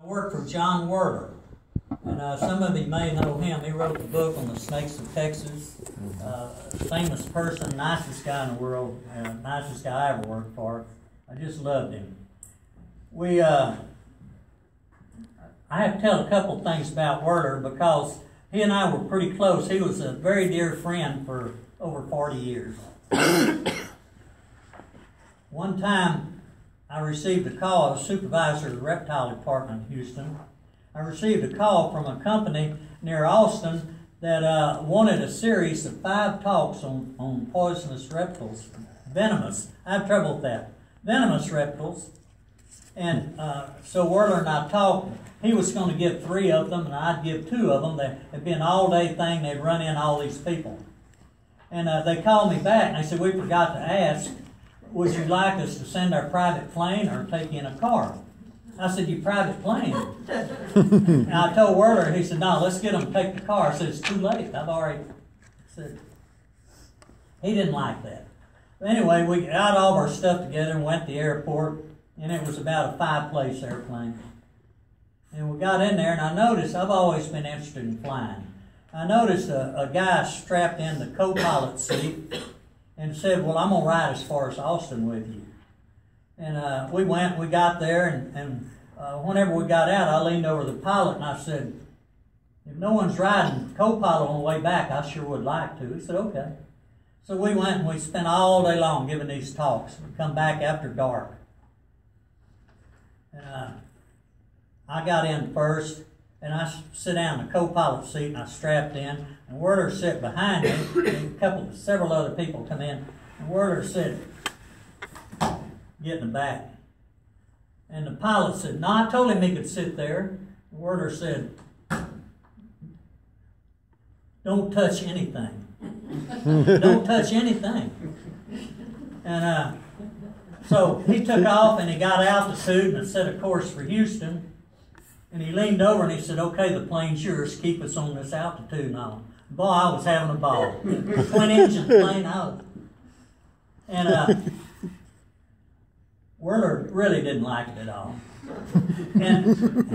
I worked for John Werler, and some of you may know him. He wrote the book on the snakes of Texas. Famous person, nicest guy in the world, nicest guy I ever worked for. I just loved him. I have to tell a couple things about Werler because he and I were pretty close. He was a very dear friend for over 40 years. One time, I received a call. I was supervisor of the reptile department in Houston. I received a call from a company near Austin that wanted a series of 5 talks on poisonous reptiles, venomous. I have trouble with that. Venomous reptiles. And so Werler and I talked. He was going to give 3 of them, and I'd give 2 of them. It'd be an all-day thing. They'd run in all these people. And they called me back, and they said, "We forgot to ask, would you like us to send our private plane or take you in a car?" I said, "You private plane?" And I told Werler, he said, "No, let's get them to take the car." I said, "It's too late. I've already..." I said, he didn't like that. But anyway, we got all of our stuff together and went to the airport, and it was about a 5-place airplane. And we got in there, and I noticed, I've always been interested in flying. I noticed a guy strapped in the co-pilot seat and said, "Well, I'm going to ride as far as Austin with you." And we got there, and whenever we got out, I leaned over the pilot and I said, "If no one's riding co-pilot on the way back, I sure would like to." He said, "Okay." So we went and we spent all day long giving these talks. We come back after dark. And I got in first, and I sit down in the co-pilot seat, and I strapped in, and Werler sat behind me, and several other people come in, and Werler said, "Get in the back." And the pilot said, "No, I told him he could sit there." And Werler said, "Don't touch anything. Don't touch anything." And so he took off, and he got altitude and set a course for Houston. And he leaned over and he said, "Okay, the plane's yours. Keep us on this altitude and all." Boy, I was having a ball. Twin-engine plane out. And Werler really didn't like it at all. And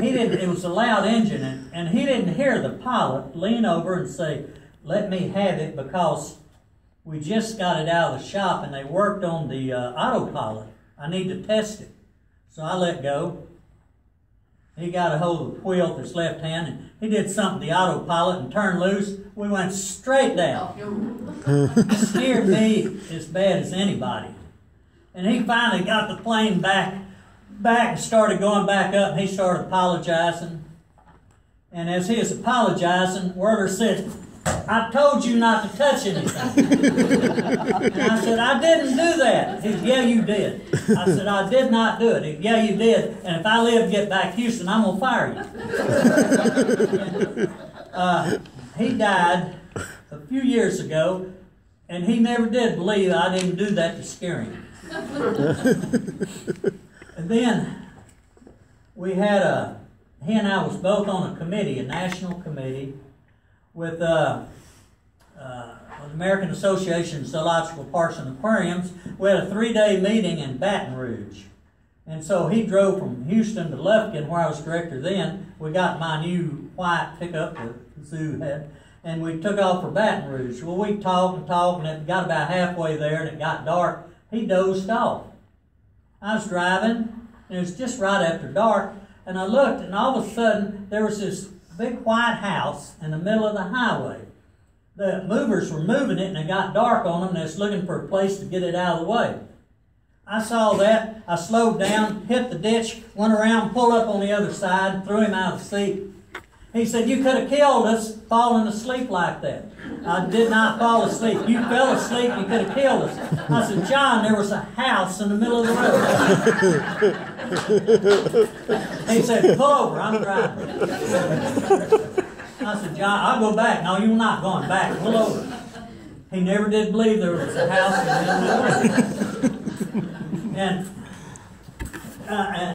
he didn't. It was a loud engine, and he didn't hear the pilot lean over and say, "Let me have it," because we just got it out of the shop and they worked on the autopilot. I need to test it. So I let go. He got a hold of the wheel with his left hand, and he did something to the autopilot and turned loose. We went straight down. It scared me as bad as anybody. And he finally got the plane back and started going back up, and he started apologizing. And as he was apologizing, Werler said, "I told you not to touch anything." And I said, "I didn't do that." He said, "Yeah, you did." I said, "I did not do it." He said, "Yeah, you did. And if I live to get back to Houston, I'm going to fire you." And, he died a few years ago, and he never did believe I didn't do that to scare him. And then we had he and I was both on a committee, a national committee, with the American Association of Zoological Parks and Aquariums. We had a 3-day meeting in Baton Rouge. And so he drove from Houston to Lufkin, where I was director then. We got my new white pickup that the zoo had, and we took off for Baton Rouge. Well, we talked and talked, and it got about halfway there, and it got dark. He dozed off. I was driving, and it was just right after dark, and I looked, and all of a sudden, there was this big white house in the middle of the highway. The movers were moving it, and it got dark on them, and they was looking for a place to get it out of the way. I saw that. I slowed down, hit the ditch, went around, pulled up on the other side, threw him out of the seat. He said, "You could have killed us falling asleep like that." I did not fall asleep. You fell asleep, you could have killed us. I said, "John, there was a house in the middle of the road." He said, "Pull over, I'm driving." I said, "John, I'll go back." "No, you're not going back. Pull over." He never did believe there was a house in the middle of the road. And